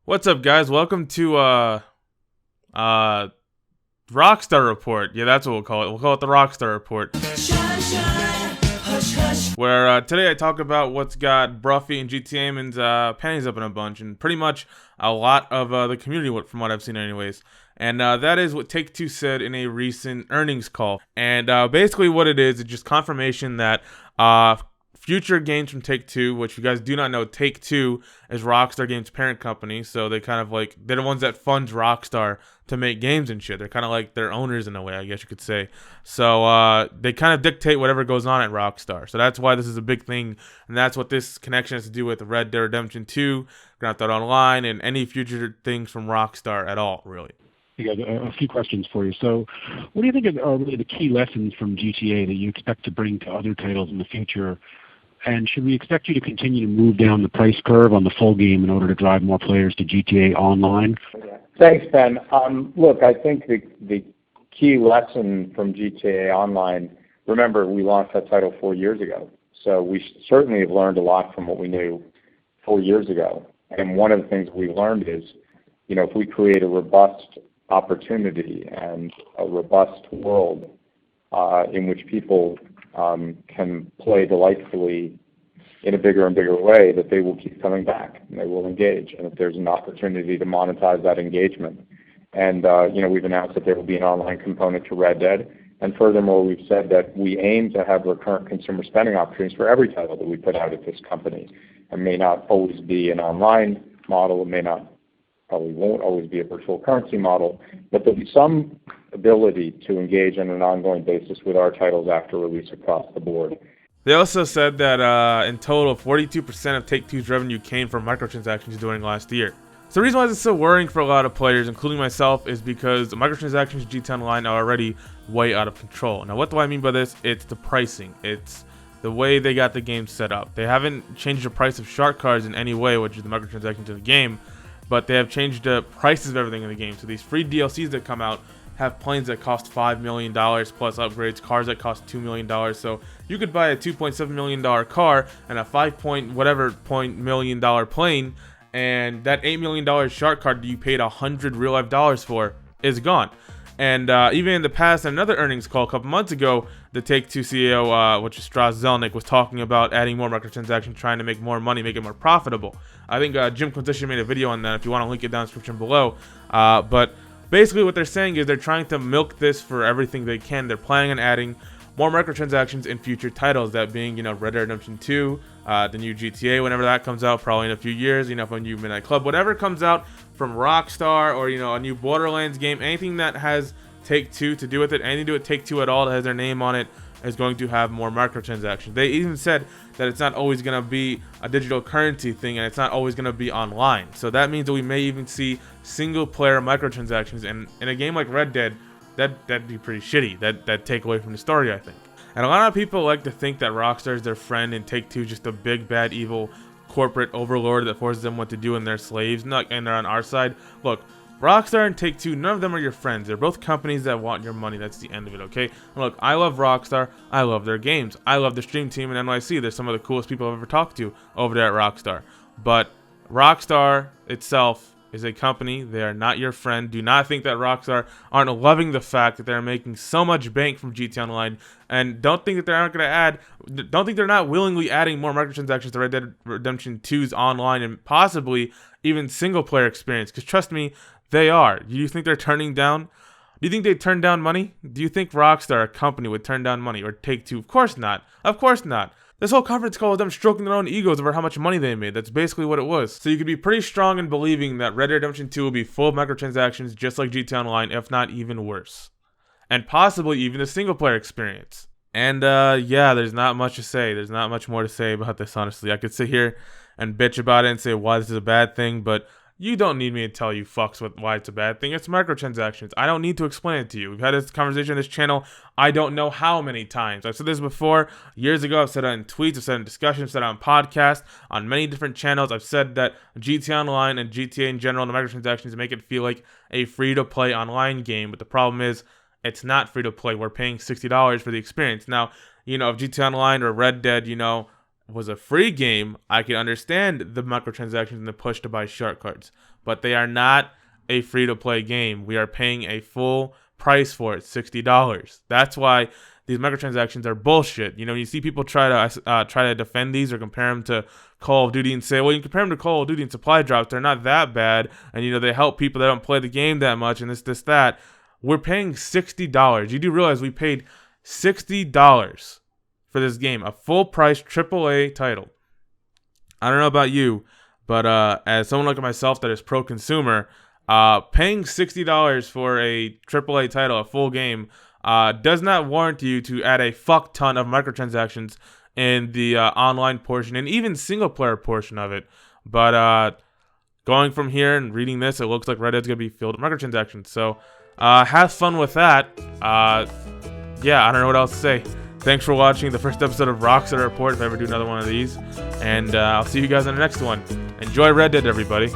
What's up, guys? Welcome to uh Rockstar Report. Yeah, that's what we'll call it. We'll call it the Rockstar Report. Where today I talk about what's got Bruffy and GTA Man's panties up in a bunch, and pretty much a lot of the community, from what I've seen, anyways. And that is what Take-Two said in a recent earnings call. And basically, what it is just confirmation that future games from Take-Two, which you guys do not know, Take-Two is Rockstar Games' parent company, so they're the ones that funds Rockstar to make games and shit. They're kind of like their owners in a way, I guess you could say. So they kind of dictate whatever goes on at Rockstar. So that's why this is a big thing, and that's what this connection has to do with Red Dead Redemption 2, Grand Theft Auto Online, and any future things from Rockstar at all, really. You got a few questions for you. So what do you think are really the key lessons from GTA that you expect to bring to other titles in the future? And should we expect you to continue to move down the price curve on the full game in order to drive more players to GTA Online? Thanks, Ben. Look, I think the key lesson from GTA Online, remember, we launched that title 4 years ago. So we certainly have learned a lot from what we knew 4 years ago. And one of the things we learned is, if we create a robust opportunity and a robust world in which people can play delightfully in a bigger and bigger way, that they will keep coming back and they will engage. And if there's an opportunity to monetize that engagement, and we've announced that there will be an online component to Red Dead, and furthermore, we've said that we aim to have recurrent consumer spending opportunities for every title that we put out at this company. It may not always be an online model, probably won't always be a virtual currency model, but there'll be some ability to engage on an ongoing basis with our titles after release across the board. They also said that in total, 42% of Take-Two's revenue came from microtransactions during last year. So the reason why this is so worrying for a lot of players, including myself, is because the microtransactions in GTA Online are already way out of control. Now, what do I mean by this? It's the pricing. It's the way they got the game set up. They haven't changed the price of shark cards in any way, which is the microtransactions in the game, but they have changed the prices of everything in the game. So these free DLCs that come out have planes that cost $5 million plus upgrades, cars that cost $2 million. So you could buy a $2.7 million car and a $5 million plane, and that $8 million shark card that you paid $100 real life dollars for is gone. And even in the past, another earnings call a couple months ago, the Take-Two CEO, which is Strauss Zelnick, was talking about adding more microtransactions, trying to make more money, make it more profitable. I think Jim Quintition made a video on that if you want to link it down in the description below. But basically what they're saying is they're trying to milk this for everything they can. They're planning on adding more microtransactions in future titles, that being, Red Dead Redemption 2, the new GTA, whenever that comes out, probably in a few years, from a new Midnight Club, whatever comes out from Rockstar, or, a new Borderlands game, anything that has Take-Two to do with it, anything to do with Take-Two at all that has their name on it, is going to have more microtransactions. They even said that it's not always going to be a digital currency thing, and it's not always going to be online. So that means that we may even see single-player microtransactions, and in a game like Red Dead, that'd be pretty shitty. That'd take away from the story, I think. And a lot of people like to think that Rockstar is their friend and Take-Two is just a big, bad, evil corporate overlord that forces them what to do, and they're slaves, and they're on our side. Look, Rockstar and Take-Two, none of them are your friends. They're both companies that want your money. That's the end of it, okay? And look, I love Rockstar. I love their games. I love the stream team in NYC. They're some of the coolest people I've ever talked to over there at Rockstar. But Rockstar itself is a company. They are not your friend. Do not think that Rockstar aren't loving the fact that they're making so much bank from GTA Online, and don't think that don't think they're not willingly adding more microtransactions to Red Dead Redemption 2's online and possibly even single player experience, because trust me, they are. Do you think they're turning down? Do you think they turn down money? Do you think Rockstar, a company, would turn down money, or Take-Two? Of course not. Of course not. This whole conference call was them stroking their own egos over how much money they made. That's basically what it was. So you could be pretty strong in believing that Red Dead Redemption 2 will be full of microtransactions just like GTA Online, if not even worse. And possibly even a single-player experience. And yeah, there's not much to say. There's not much more to say about this, honestly. I could sit here and bitch about it and say why this is a bad thing, but you don't need me to tell you fucks why it's a bad thing. It's microtransactions. I don't need to explain it to you. We've had this conversation on this channel I don't know how many times. I've said this before, years ago. I've said it in tweets, I've said it in discussions, I've said it on podcasts, on many different channels. I've said that GTA Online and GTA in general and the microtransactions make it feel like a free-to-play online game. But the problem is, it's not free-to-play. We're paying $60 for the experience. Now, if GTA Online or Red Dead, was a free game, I can understand the microtransactions and the push to buy shark cards. But they are not a free-to-play game. We are paying a full price for it, $60. That's why these microtransactions are bullshit. You know, you see people try to defend these or compare them to Call of Duty and say, well, you compare them to Call of Duty and supply drops, they're not that bad, and you know they help people that don't play the game that much, and this, that. We're paying $60. You do realize we paid $60 for this game, a full-price AAA title. I don't know about you, but as someone like myself that is pro-consumer, paying $60 for a AAA title, a full game, does not warrant you to add a fuck ton of microtransactions in the online portion and even single-player portion of it. But going from here and reading this, it looks like Red Dead's going to be filled with microtransactions. So have fun with that. Yeah, I don't know what else to say. Thanks for watching the first episode of Rockstar Report, if I ever do another one of these. And I'll see you guys on the next one. Enjoy Red Dead, everybody.